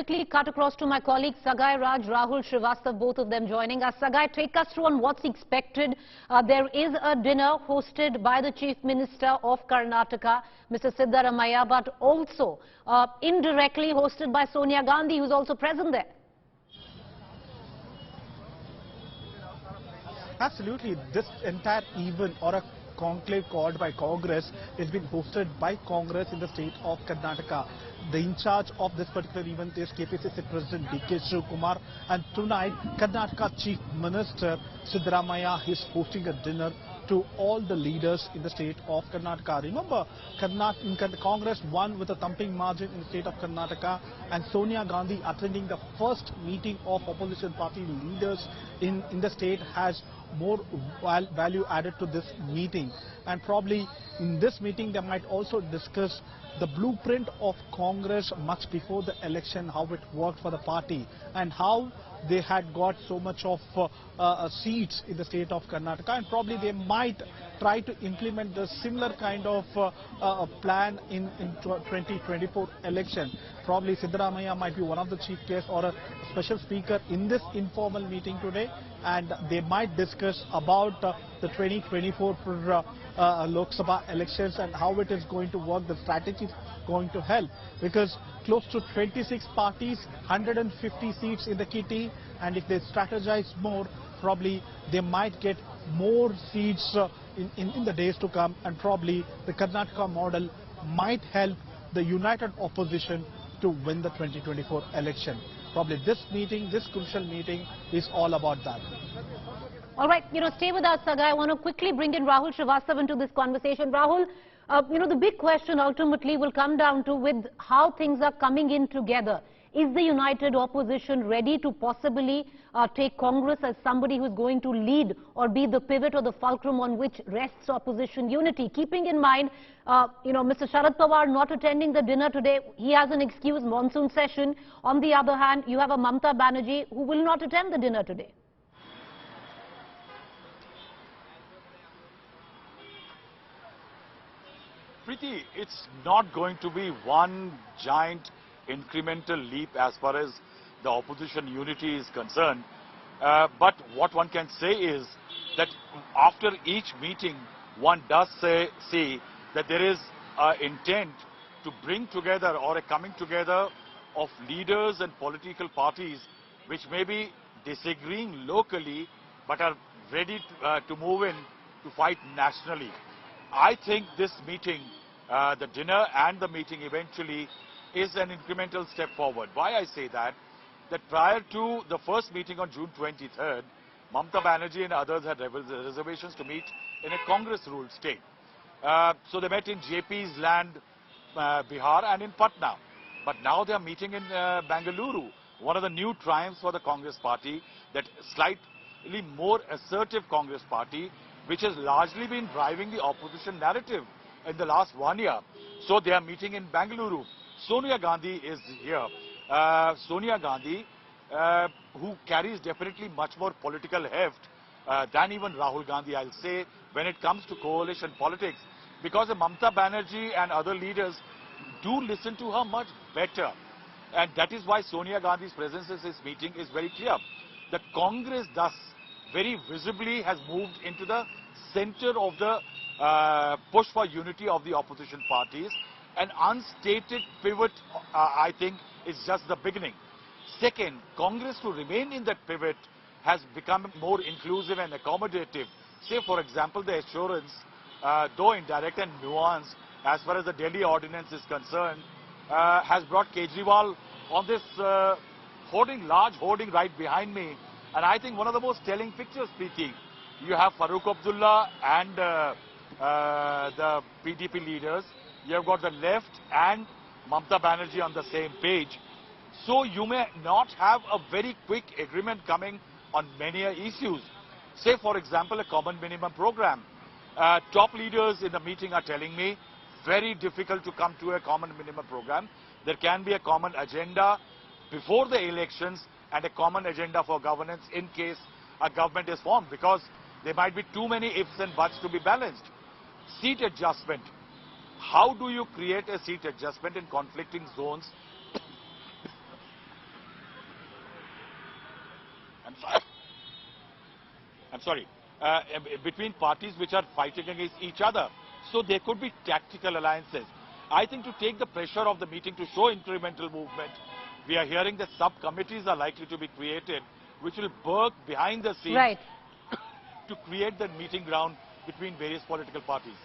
quickly cut across to my colleagues Sagay, Rahul, ShrivAstava, both of them joining us. Sagay, take us through on what's expected. There is a dinner hosted by the Chief Minister of Karnataka, Mr. Siddaramaiah, but also indirectly hosted by Sonia Gandhi, who's also present there. Absolutely. This entire event or a conclave called by Congress is being hosted by Congress in the state of Karnataka. The in charge of this particular event is KPCC President D.K. Shivakumar, and tonight Karnataka Chief Minister Siddaramaiah is hosting a dinner to all the leaders in the state of Karnataka. Remember, Congress won with a thumping margin in the state of Karnataka, and Sonia Gandhi attending the first meeting of opposition party leaders in the state has more value added to this meeting. And probably in this meeting they might also discuss the blueprint of Congress much before the election, how it worked for the party and how they had got so much of seats in the state of Karnataka, and probably they might try to implement the similar kind of plan in 2024 election. Probably Siddaramaiah might be one of the chief guests or a special speaker in this informal meeting today, and they might discuss about the 2024 Lok Sabha elections and how it is going to work, the strategy is going to help, because close to 26 parties, 150 seats in the kitty, and if they strategize more, probably they might get more seats in the days to come, and probably the Karnataka model might help the united opposition to win the 2024 election. Probably this meeting, this crucial meeting, is all about that. All right, stay with us, Sagay. I want to quickly bring in Rahul ShrivAstava into this conversation. Rahul, the big question ultimately will come down to with how things are coming in together. Is the united opposition ready to possibly take Congress as somebody who's going to lead or be the pivot or the fulcrum on which rests opposition unity? Keeping in mind, Mr. Sharad Pawar not attending the dinner today, he has an excuse, monsoon session. On the other hand, you have a Mamata Banerjee who will not attend the dinner today. Preeti, it's not going to be one giant incremental leap as far as the opposition unity is concerned. But what one can say is that after each meeting, one does see that there is intent to bring together or a coming together of leaders and political parties which may be disagreeing locally but are ready to move in to fight nationally. I think this meeting, the dinner and the meeting eventually, is an incremental step forward. Why I say that? That prior to the first meeting on June 23rd, Mamata Banerjee and others had reservations to meet in a Congress-ruled state. So they met in JP's land, Bihar, and in Patna. But now they are meeting in Bengaluru, one of the new triumphs for the Congress party, that slightly more assertive Congress party, which has largely been driving the opposition narrative in the last 1 year. So they are meeting in Bengaluru. Sonia Gandhi is here. Sonia Gandhi, who carries definitely much more political heft than even Rahul Gandhi, I'll say, when it comes to coalition politics, because Mamata Banerjee and other leaders do listen to her much better. And that is why Sonia Gandhi's presence at this meeting is very clear. The Congress thus very visibly has moved into the center of the push for unity of the opposition parties. An unstated pivot, I think, is just the beginning. Second, Congress, to remain in that pivot, has become more inclusive and accommodative. Say, for example, the assurance, though indirect and nuanced, as far as the Delhi ordinance is concerned, has brought Kejriwal on this large hoarding right behind me. And I think one of the most telling pictures, Preeti, you have Farooq Abdullah and the PDP leaders. You have got the left and Mamata Banerjee on the same page. So you may not have a very quick agreement coming on many issues. Say, for example, a common minimum program. Top leaders in the meeting are telling me very difficult to come to a common minimum program. There can be a common agenda before the elections and a common agenda for governance in case a government is formed, because there might be too many ifs and buts to be balanced. Seat adjustment. How do you create a seat adjustment in conflicting zones I'm sorry, between parties which are fighting against each other. So there could be tactical alliances. I think to take the pressure of the meeting, to show incremental movement, we are hearing that subcommittees are likely to be created, which will work behind the scenes Right. to create the meeting ground between various political parties.